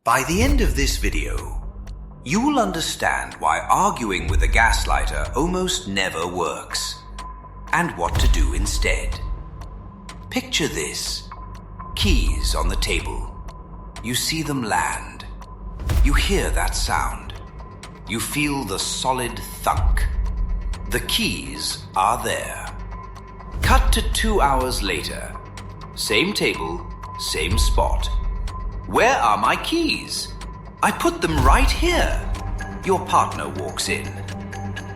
By the end of this video, you will understand why arguing with a gaslighter almost never works, and what to do instead. Picture this. Keys on the table. You see them land. You hear that sound. You feel the solid thunk. The keys are there. Cut to 2 hours later. Same table, same spot. Where are my keys? I put them right here. Your partner walks in.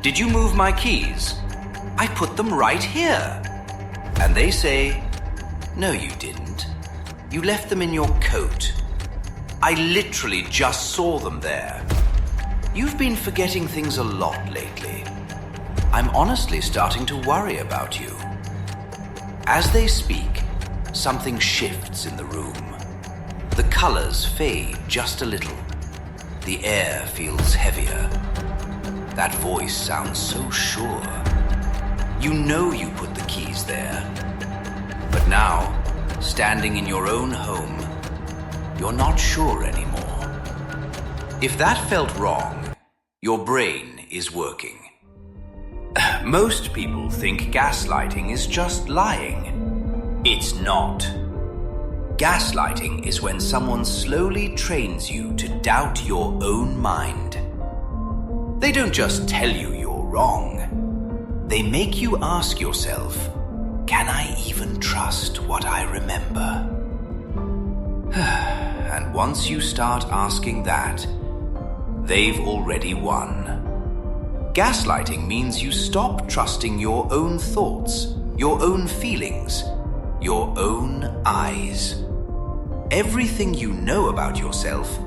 Did you move my keys? I put them right here. And they say, no, you didn't. You left them in your coat. I literally just saw them there. You've been forgetting things a lot lately. I'm honestly starting to worry about you. As they speak, something shifts in the room. The colors fade just a little. The air feels heavier. That voice sounds so sure. You know you put the keys there. But now, standing in your own home, you're not sure anymore. If that felt wrong, your brain is working. Most people think gaslighting is just lying. It's not. Gaslighting is when someone slowly trains you to doubt your own mind. They don't just tell you you're wrong. They make you ask yourself, can I even trust what I remember? And once you start asking that, they've already won. Gaslighting means you stop trusting your own thoughts, your own feelings, your own eyes. Everything you know about yourself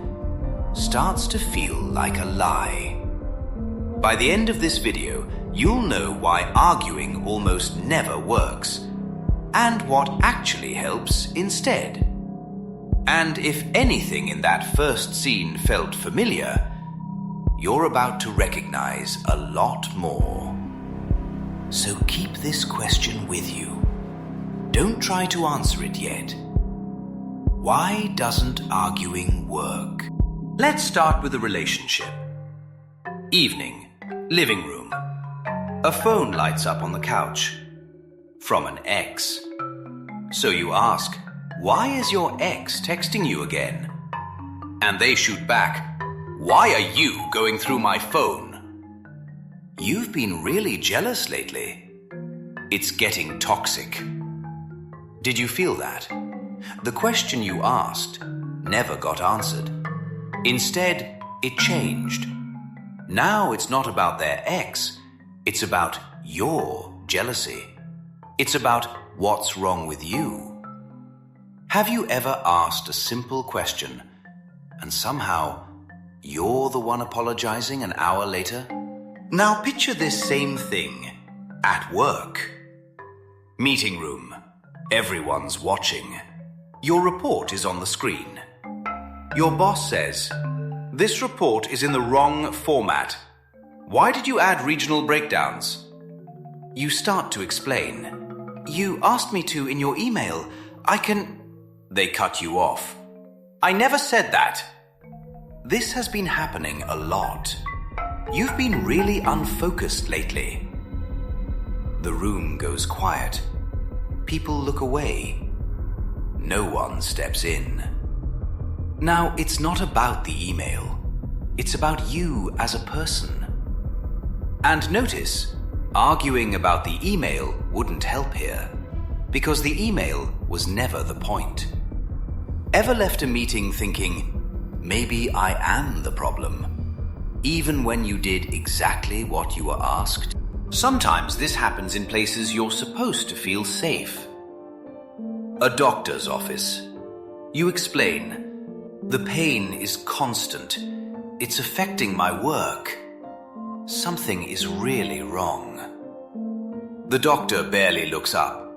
starts to feel like a lie. By the end of this video, you'll know why arguing almost never works, and what actually helps instead. And if anything in that first scene felt familiar, you're about to recognize a lot more. So keep this question with you. Don't try to answer it yet. Why doesn't arguing work? Let's start with a relationship. Evening, living room. A phone lights up on the couch. From an ex. So you ask, why is your ex texting you again? And they shoot back, why are you going through my phone? You've been really jealous lately. It's getting toxic. Did you feel that? The question you asked never got answered. Instead, it changed. Now it's not about their ex, it's about your jealousy. It's about what's wrong with you. Have you ever asked a simple question and somehow you're the one apologizing an hour later? Now picture this same thing at work. Meeting room. Everyone's watching. Your report is on the screen. Your boss says, this report is in the wrong format. Why did you add regional breakdowns? You start to explain. You asked me to in your email. They cut you off. I never said that. This has been happening a lot. You've been really unfocused lately. The room goes quiet. People look away. No one steps in. Now, it's not about the email. It's about you as a person. And notice, arguing about the email wouldn't help here, because the email was never the point. Ever left a meeting thinking, maybe I am the problem, even when you did exactly what you were asked? Sometimes this happens in places you're supposed to feel safe. A doctor's office. You explain, the pain is constant. It's affecting my work. Something is really wrong. The doctor barely looks up.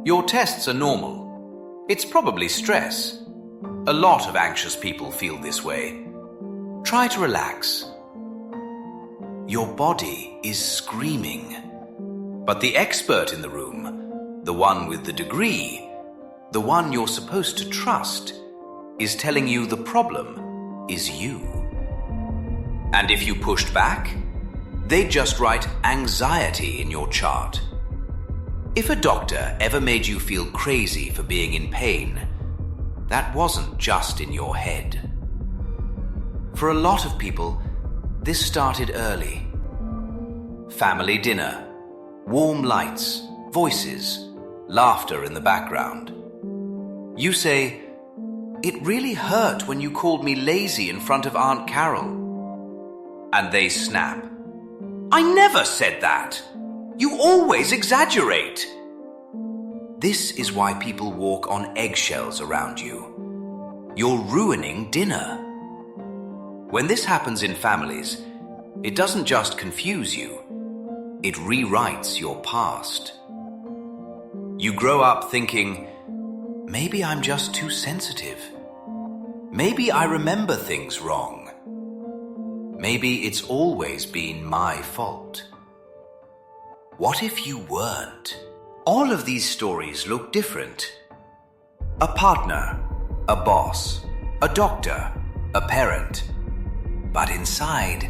Your tests are normal. It's probably stress. A lot of anxious people feel this way. Try to relax. Your body is screaming. But the expert in the room, the one with the degree, the one you're supposed to trust, is telling you the problem is you. And if you pushed back, they'd just write anxiety in your chart. If a doctor ever made you feel crazy for being in pain, that wasn't just in your head. For a lot of people, this started early. Family dinner, warm lights, voices, laughter in the background. You say, "It really hurt when you called me lazy in front of Aunt Carol." And they snap, "I never said that. You always exaggerate." This is why people walk on eggshells around you. You're ruining dinner. When this happens in families, it doesn't just confuse you, it rewrites your past. You grow up thinking, maybe I'm just too sensitive. Maybe I remember things wrong. Maybe it's always been my fault. What if you weren't? All of these stories look different. A partner, a boss, a doctor, a parent. But inside,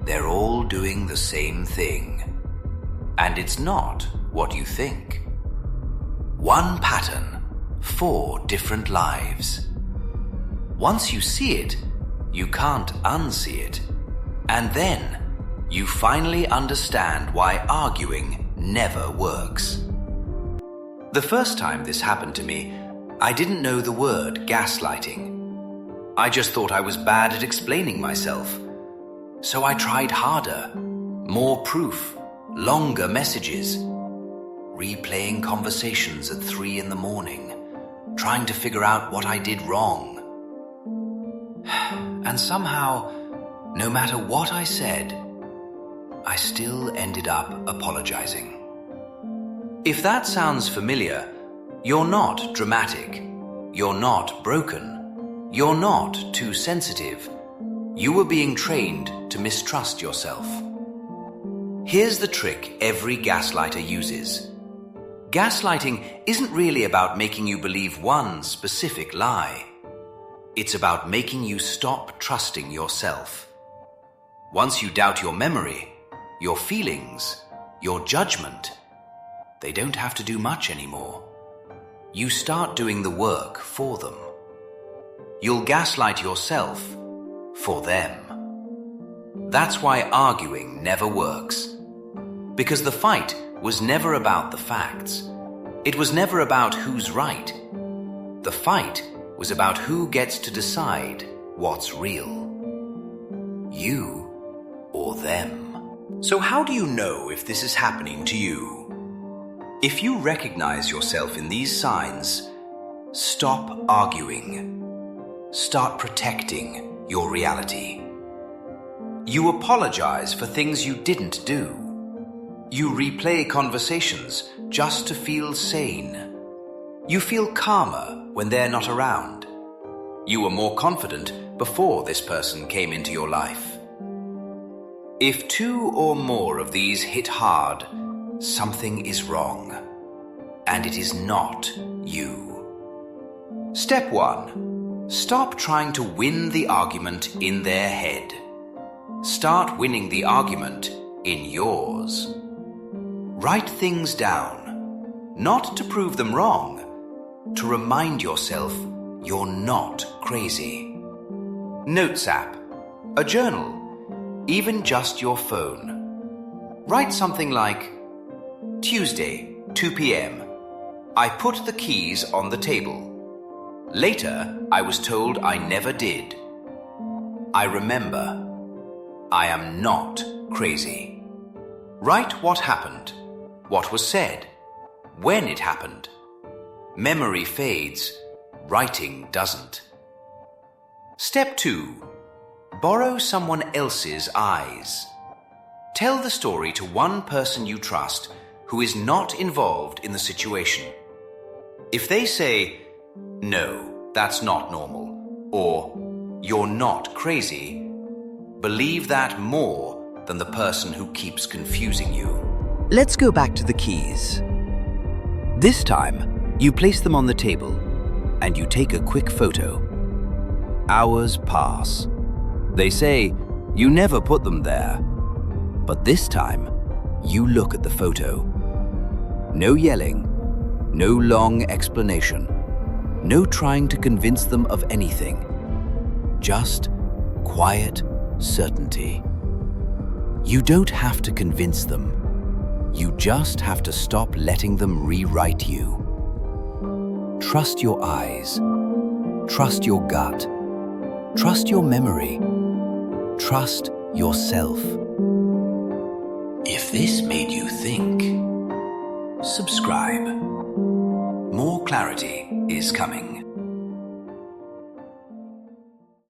they're all doing the same thing. And it's not what you think. One pattern, 4 different lives. Once you see it, you can't unsee it. And then, you finally understand why arguing never works. The first time this happened to me, I didn't know the word gaslighting. I just thought I was bad at explaining myself. So I tried harder, more proof, longer messages, replaying conversations at 3 in the morning, trying to figure out what I did wrong. And somehow, no matter what I said, I still ended up apologizing. If that sounds familiar, you're not dramatic, you're not broken, you're not too sensitive. You were being trained to mistrust yourself. Here's the trick every gaslighter uses. Gaslighting isn't really about making you believe one specific lie. It's about making you stop trusting yourself. Once you doubt your memory, your feelings, your judgment, they don't have to do much anymore. You start doing the work for them. You'll gaslight yourself for them. That's why arguing never works. Because the fight was never about the facts. It was never about who's right. The fight was about who gets to decide what's real. You or them. So how do you know if this is happening to you? If you recognize yourself in these signs, stop arguing. Start protecting your reality. You apologize for things you didn't do. You replay conversations just to feel sane. You feel calmer when they're not around. You were more confident before this person came into your life. If 2 or more of these hit hard, something is wrong, and it is not you. Step 1. Stop trying to win the argument in their head. Start winning the argument in yours. Write things down, not to prove them wrong, to remind yourself you're not crazy. Notes app, a journal, even just your phone. Write something like, Tuesday, 2 p.m. I put the keys on the table. Later, I was told I never did. I remember. I am not crazy. Write what happened, what was said, when it happened. Memory fades, writing doesn't. Step 2. Borrow someone else's eyes. Tell the story to one person you trust who is not involved in the situation. If they say, "No, that's not normal," or "You're not crazy," believe that more than the person who keeps confusing you. Let's go back to the keys. This time, you place them on the table and you take a quick photo. Hours pass. They say, you never put them there. But this time, you look at the photo. No yelling, no long explanation, no trying to convince them of anything. Just quiet certainty. You don't have to convince them. You just have to stop letting them rewrite you. Trust your eyes. Trust your gut. Trust your memory. Trust yourself. If this made you think, subscribe. More clarity is coming.